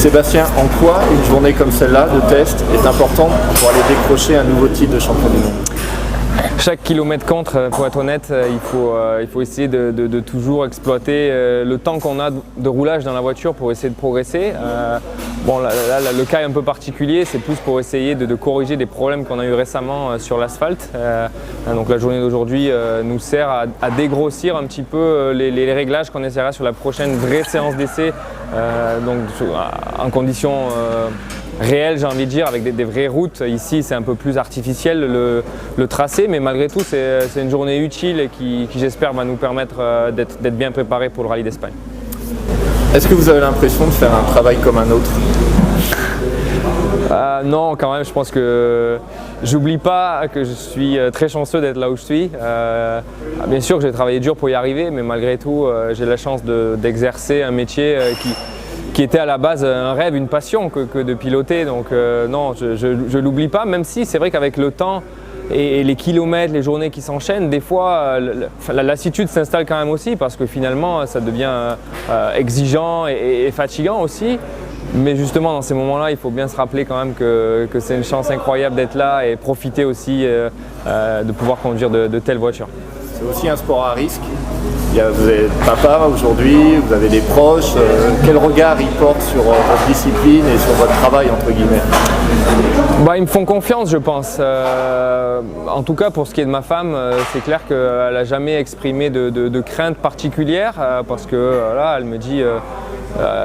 Sébastien, en quoi une journée comme celle-là de test est importante pour aller décrocher un nouveau titre de champion du monde? Chaque kilomètre compte, pour être honnête, il faut essayer de toujours exploiter le temps qu'on a de roulage dans la voiture pour essayer de progresser. Bon, là, le cas est un peu particulier, c'est plus pour essayer de corriger des problèmes qu'on a eu récemment sur l'asphalte. Donc la journée d'aujourd'hui nous sert à dégrossir un petit peu les réglages qu'on essaiera sur la prochaine vraie séance d'essai, donc en conditions réel, j'ai envie de dire, avec des vraies routes. Ici, c'est un peu plus artificiel le tracé, mais malgré tout, c'est une journée utile et qui j'espère, va nous permettre d'être bien préparés pour le Rallye d'Espagne. Est-ce que vous avez l'impression de faire un travail comme un autre? Non, quand même, je pense que j'oublie pas que je suis très chanceux d'être là où je suis. Bien sûr que j'ai travaillé dur pour y arriver, mais malgré tout, j'ai la chance d'exercer un métier qui était à la base un rêve, une passion que de piloter. Donc non, je ne l'oublie pas, même si c'est vrai qu'avec le temps et les kilomètres, les journées qui s'enchaînent, des fois la lassitude s'installe quand même aussi parce que finalement ça devient exigeant et fatigant aussi. Mais justement dans ces moments-là, il faut bien se rappeler quand même que c'est une chance incroyable d'être là et profiter aussi de pouvoir conduire de telles voitures. C'est aussi un sport à risque. Vous êtes papa aujourd'hui, vous avez des proches. Quel regard ils portent sur votre discipline et sur votre travail entre guillemets? Ils me font confiance, je pense. En tout cas, pour ce qui est de ma femme, c'est clair qu'elle n'a jamais exprimé de crainte particulière parce que là, elle me dit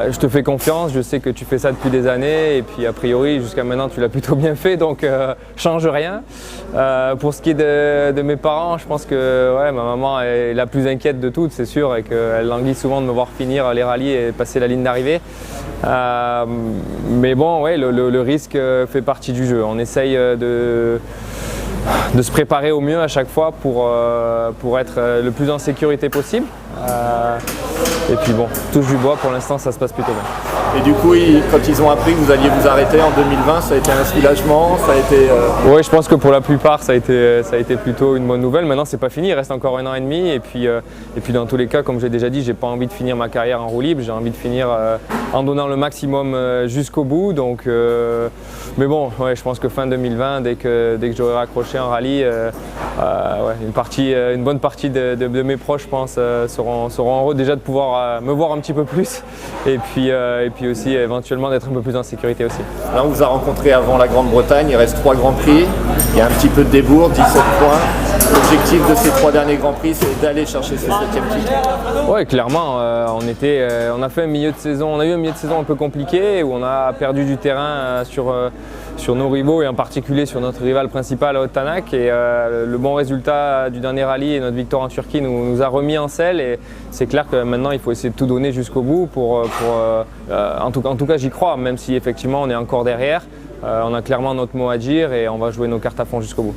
je te fais confiance, je sais que tu fais ça depuis des années et puis a priori jusqu'à maintenant tu l'as plutôt bien fait, donc change rien. Pour ce qui est de mes parents, je pense que ouais, ma maman est la plus inquiète de toutes, c'est sûr, et qu'elle languit souvent de me voir finir les rallyes et passer la ligne d'arrivée. Mais bon, ouais, le risque fait partie du jeu. On essaye de se préparer au mieux à chaque fois pour être le plus en sécurité possible. Et puis bon, touche du bois, pour l'instant ça se passe plutôt bien. Et du coup, quand ils ont appris que vous alliez vous arrêter en 2020, ça a été un soulagement, ça a été… Oui, je pense que pour la plupart ça a été plutôt une bonne nouvelle. Maintenant c'est pas fini, il reste encore 1 an et demi et puis dans tous les cas, comme j'ai déjà dit, j'ai pas envie de finir ma carrière en roue libre, j'ai envie de finir en donnant le maximum jusqu'au bout. Donc, mais bon, ouais, je pense que fin 2020, dès que j'aurai raccroché un rallye, ouais, une bonne partie de mes proches, je pense, seront heureux déjà de pouvoir me voir un petit peu plus et puis aussi éventuellement d'être un peu plus en sécurité aussi. Là, on vous a rencontré avant la Grande-Bretagne, il reste 3 Grands Prix, il y a un petit peu de débours, 17 points. L'objectif de ces 3 derniers Grands Prix, c'est d'aller chercher ce 7e titre. Oui, clairement, on a fait un milieu de saison, on a eu un milieu de saison un peu compliqué où on a perdu du terrain sur nos rivaux et en particulier sur notre rival principal à Haute-Tanac, et le bon résultat du dernier rallye et notre victoire en Turquie nous a remis en selle, et c'est clair que maintenant il faut essayer de tout donner jusqu'au bout en tout cas j'y crois, même si effectivement on est encore derrière, on a clairement notre mot à dire et on va jouer nos cartes à fond jusqu'au bout.